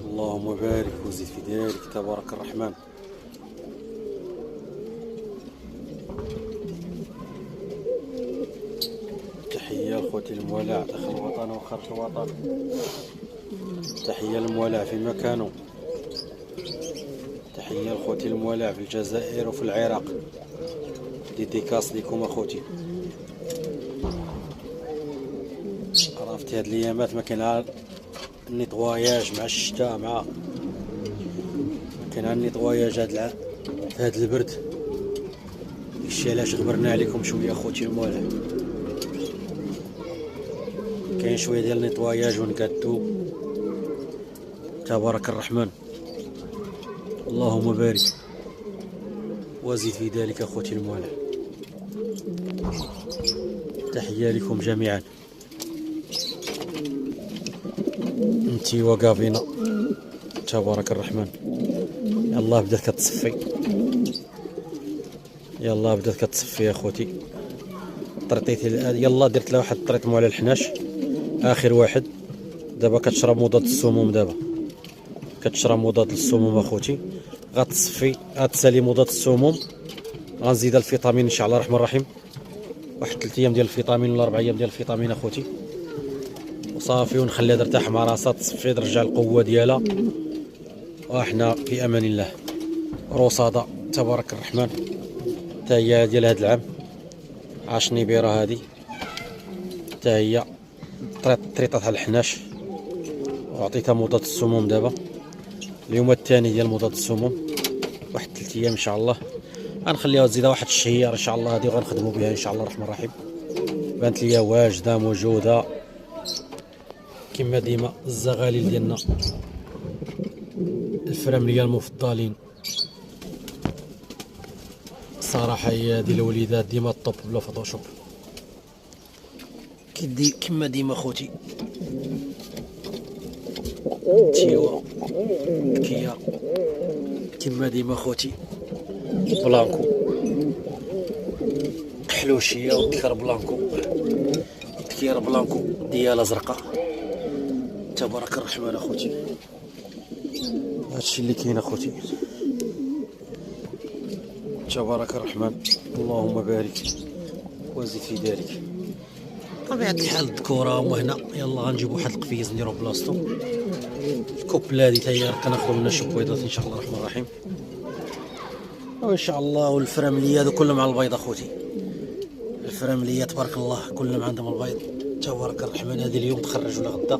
اللهم بارك وزد في ذلك تبارك الرحمن. تحية لخوتي الموالع داخل الوطن وخارج الوطن، تحية للموالع في مكانه، تحية لخوتي الموالع في الجزائر وفي العراق. ديديكاس ليكم اخوتي. عرفتي هاد الايامات ما كاين النيطواياج مع الشتاء، ما كاين النيطواياج هاد البرد. داكشي علاش غبرنا عليكم شويه اخوتي الموالع. كاين شويه ديال النيطواياج ونقادو تبارك الرحمن. اللهم بارك وزد في ذلك اخوتي الموالع. تحية لكم جميعا. انتي وقافينا تبارك الرحمن. يلا بدات كتصفي، يلا بدات كتصفي يا اخوتي. طريطيتي يلا درت لها واحد الطريط على الحناش اخر واحد. دابا كتشرب مضاد السموم، دابا كتشرب مضاد السموم اخوتي. غتصفي غتسالي مضاد السموم، غنزيدها الفيتامين ان شاء الله الرحمن الرحيم. واحد 3 ايام ديال الفيتامين ولا 4 ايام ديال الفيتامين اخوتي، وصافي ونخليها ترتاح مع راسها، تصفي ترجع القوه ديالها، وحنا في امان الله. روصاده تبارك الرحمن حتى هي ديال هذا العام، 10 نبيره هذه حتى هي طريطاتها الحناش، وعطيتها مضاد السموم. دابا اليوم الثاني ديال مضاد السموم، واحد 3 ايام ان شاء الله غنخليها تزيدها واحد الشهير ان شاء الله. هذه غنخدموا بها ان شاء الله الرحمن الرحيم. بانت ليا واجده موجوده كما ديما. الزغاليل ديالنا الفرامليه المفضلين صراحه، هي هذه الوليدات ديما الطوب بلا فوتوشوب. كدي كما ديما خوتي. تيوا كيا كما ديما خوتي. بلانكو حلوشيه ودكر بلانكو، دكير بلانكو ديالها زرقاء تبارك الرحمن اخوتي. هادشي اللي كاين اخوتي تبارك الرحمن. اللهم بارك وزد في ذلك. طبيعة الحال الذكورة هما هنا. يلا غنجيبو واحد القفيز نديرو بلاصتو. الكوبلا هادي تا هي كناخدو منها شي بويضات ان شاء الله الرحمن الرحيم، وان شاء الله. والفرامليه هادو كلهم مع البيض اخوتي. الفرامليه تبارك الله كلهم عندهم البيض تبارك الرحمن. هذه اليوم تخرج ولا غدا